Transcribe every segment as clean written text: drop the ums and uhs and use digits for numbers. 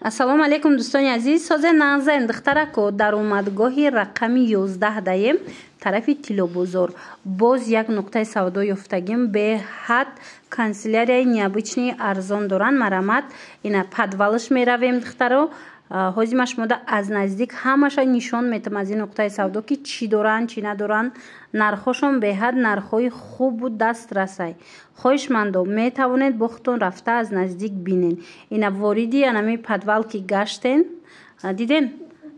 ассалому алайкум дӯстони азиз. созе нағзен духтарако даромадгоҳи рақами 11 даем тарафи тилобозор боз як нуқтаи савдо ёфтагим беҳад канцелярияи необычни арзон доранд марамат ина подвалш меравем духтаро ҳозимаш мода аз наздик ҳамаша нишон метам аз ин нуқтаи савдо ки чӣ доранд чӣ надоранд нархошон беҳад нархҳои хубу дастрасай хоҳишмандо метавонед бо худтон рафта аз наздик бинен ина вориди анами подвал ки гаштен диден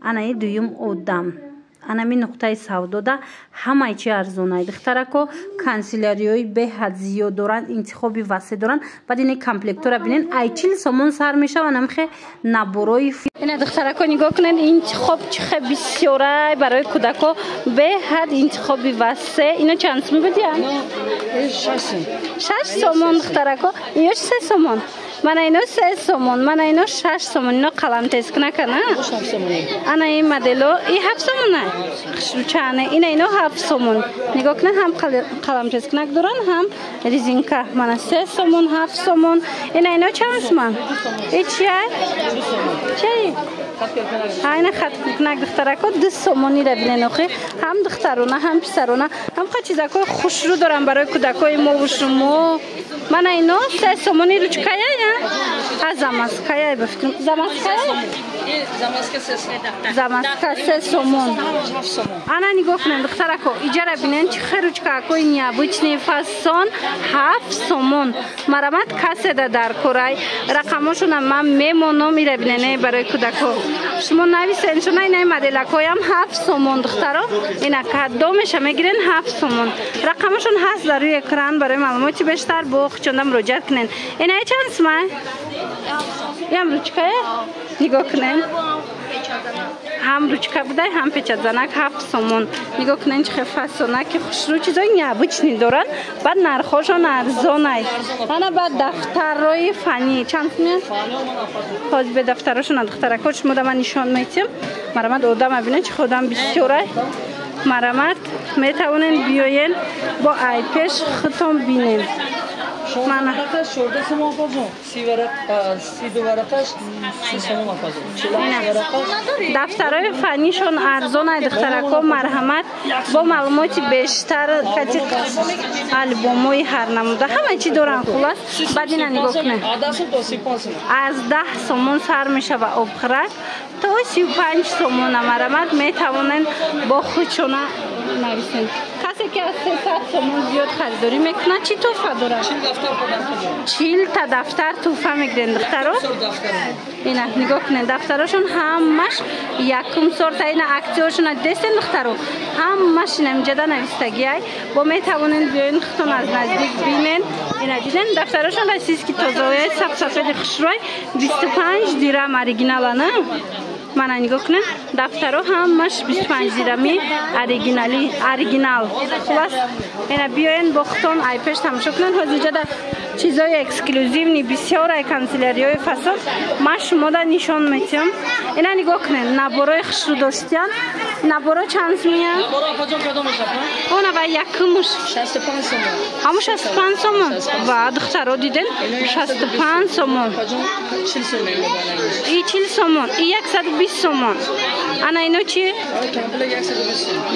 анаи дуюм одам анами нуқтаи савдода ҳамаи чи арзонай духтарако канцелярияҳои беҳад зиёд доранд интихоби васеъ доранд баъд ин комплектора бинен айчил сомон сар мешавад намхе наборои ина духтарако нигоҳ кунед интихоб чихе бисёрай барои кӯдако беҳад интихоби васеъ ино чанд сом будиян 6 сомон духтарако ино 3 сомон мана ино 3 сомон мана ино 6 сомон ино қаламтескнака на ана ин модело и 7 сомонай хушручане ина ино 7 сомон нигоҳ кунед ҳам қаламтескнак доранд ҳам резинка мана 3 сомон 7 сомон ина ино чанд сомон ичай чай айна хаткнак духтарако 2 сомони ра бинен охи ҳам духтарона ҳам писарона ҳам ха чизакои хушрӯ дорам барои кӯдакои мову шумо мана ино 3 сомони ручкая я а замаская ба фикр замаская замаска 3 сомон ана нигоҳ кунед духтарако иҷара бинен чихе ручкаакои необычни фасон 7 сомон марамат каседа дар корай рақамошона ман мемоном ира бинене барои кӯдако шумо нависен шуна инаи моделакоям 7 сомон духтаро ина кадомеша мегирен 7 сомон рақамошон ҳаст дар рӯи экран барои маълумоти бештар бо хучонда муроҷиат кунед инаи чанд сомай ям ручкае нигоҳ кунед ҳам ручка будай ҳам печатзанак 7 сомон нигоҳ кунед чихе фасонаки хушрӯ чизои необычни доранд баъд нархошон арзонай ана баъд дафтаррои фанӣ чанд сомияд ҳозир бе дафтарошона духтарако шумо да ман нишон метиҳам марамат одама бинед чихе одам бисёрай марамат метавонед биёен бо айпеш худтон бинед мана 14 сомон апазон 32 варақаш 3 сомон апазон дафтарои фанишон арзонай духтарако марҳамат бо маълумоти бештар кати албомои ҳар намуда ҳама чӣ доранд хулас баъд ина нигоҳ кунед аз 10 сомон сар мешава обхӯрак то 35 сомон марҳамат метавонед бо худшона нависед касе ки аз 300 сомон зиёд харидорӣ мекунад чӣ тӯҳфа дорад 40 та дафтар тӯҳфа мегирен духтаро ина нигоҳ кунед дафтарошон ҳамаш якум сорта ина актиошона дестен духтаро ҳамаш ина инҷада навистагиай бо метавонед биёен худтон аз наздик бинен ина диден дафтарошон расиски тозаояи сафсафеди хушрӯй 25 дирам оригиналана мана нигоҳ кунед дафтаро ҳамаш 25 дирами оригинал хулас ина биёен бо худтон айпеш тамошо кунед ҳозир ҷада чизои эксклюзивни бисёрай канцелярияҳои фасон ман шумода нишон метиҳам ина нигоҳ кунед наборои хушрӯ доштиян наборо чанд сомияд она ва якумуш 65 сомон ҳаму 65 сомон ва духтаро диден 65 сомон 40 сомон и 40 сомон и 120 сомон ана ино чи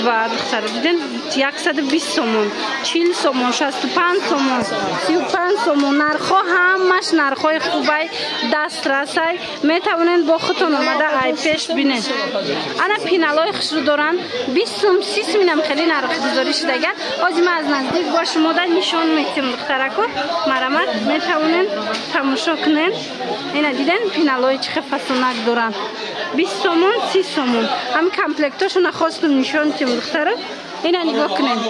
ва духтаро диден 120 сомон 40 сомон 65 сомон 35 сомон нархҳо ҳамаш нархҳои хубай дастрасай метавонед бо худтон омада айпеш бинед ана пиналои хушрӯ доранд 20 сом 30 сом инам хеле нархгузорӣ шудагият ҳозир ман аз наздик бо шумода нишон метиҳам духтарако марамат метавонед тамошо кунед ина диден пиналои чихе фасонак доранд 20 сомон 30 сомон ҳами комплектошона хостум нишон тиҳам духтаро ина нигоҳ кунед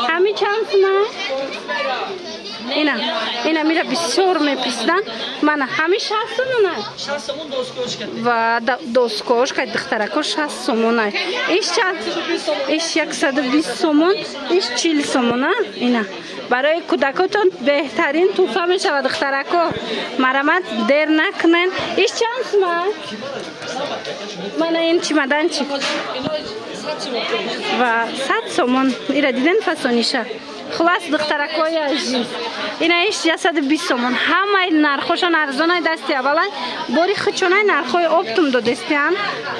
ҳами чанд сомай ина мира бисёр меписдан мана ҳами 6 сомонай 6 сомон доскошка ва доскошка духтарако 6 сомонай иш чанд иш 120 сомон иш 40 сомона ина барои кӯдакотон беҳтарин тӯҳфа мешавад духтарако марамат дер накунед иш чанд сомай мана ин чимадан чи ва 100 сомон ира диден фасониша خلاص دخترکای عزیز اینا ایش 120 سومون همه نرخوشان ارزانه دستی اولا باری خچونه نرخوی اپتوم دو دستیان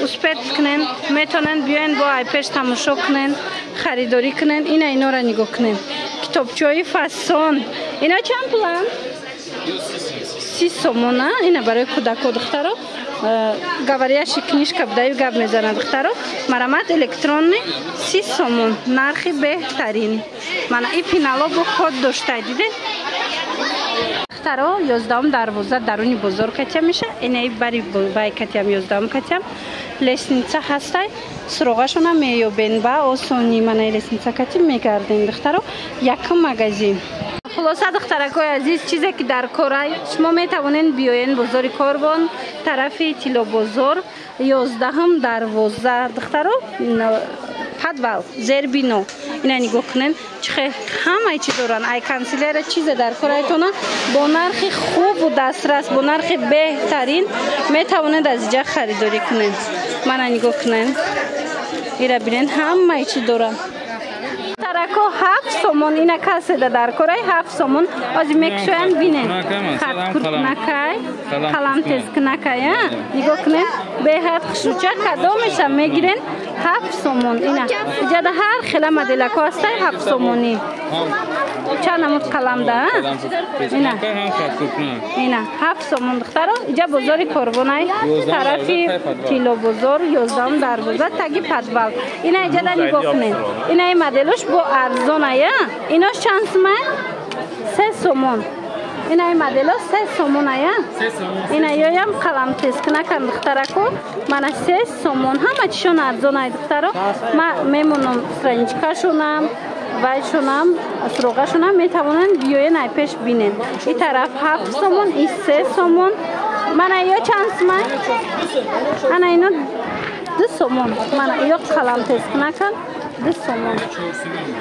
اسپت کنن میتونن بیاین با آیپش تماشا کنن خریداری کنن اینا را نگاه کنن کتابچه‌های فسان اینا چند پولن 30 سومون اینا برای کودک و دخترها گواریش کنیشکا بدایو گاب میزنه دخترها مرامت الکترونی 30 سومون نرخی بهترین من این پینالا با کد داشته دیده دخترها 11 دروازه درونی بزرگ کتیا میشه اینه بری بای کتیم 11 کتیم لسنیچه هسته سروغشون هم میوبین با آسانی من لسنیچه کتیم میگردین دخترها یک مگزین خلاصه دخترکای عزیز چیزی که در کارای شما میتوانین بیاین بازار کاروان طرف تیلو بازار 11 دروازه دخترو پدوال زربینو اینا نگاه کنین چه همه چی دارن ای کانسیلر چیز در کارایتون با نرخ خوب و دسترس با نرخ بهترین میتوانید از اینجا خریداری کنین من نگاه کنین اینا ببینین همه چی دارن ترکو 7 سومون اینا کسی در کارای 7 سومون از میکشوین بینن خط کرد نکای قلم تیز نکای نگاه کنین به هر خشوچه کدومش میگیرین 7 سومون اینا اینجا در هر خیلی مدل هسته 7 سومونی چند نمود قلم ده اینا 7 سومون دخترا اینجا بازار کاروانای طرفی کیلو بازار 11 دروازه تگی پدوال اینا اینجا در نگاه کنین اینا این مدلش با ارزانه ایناش چند سومه 3 سومون اینا این مدل 3 سومون اینا یایم قلم تیز نکن دخترکو من 3 سومون همه چیشون ارزانه دخترا ما میمونم فرنچکاشونم وایشونم سروغشونم میتوانن بیاین ایپش بینن این طرف 7 سومون این 3 سومون من یا چند سومه انا اینو 2 سومون من یا قلم تیز نکن 2 سومون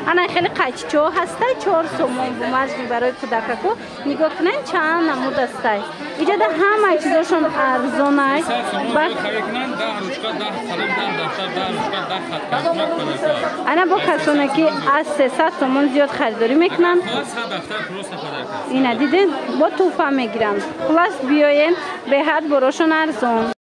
انا خیلی قچچو هسته 4 سومون بومجی برای کودککو نگاه کنین چند نمود هسته اینجا ده همه چیزاشون ارزانه انا با کسونه که از 300 سومون زیاد خریداری میکنن اینا دیدین با توفه میگیرن خلاص بیاین به حد براشون ارزان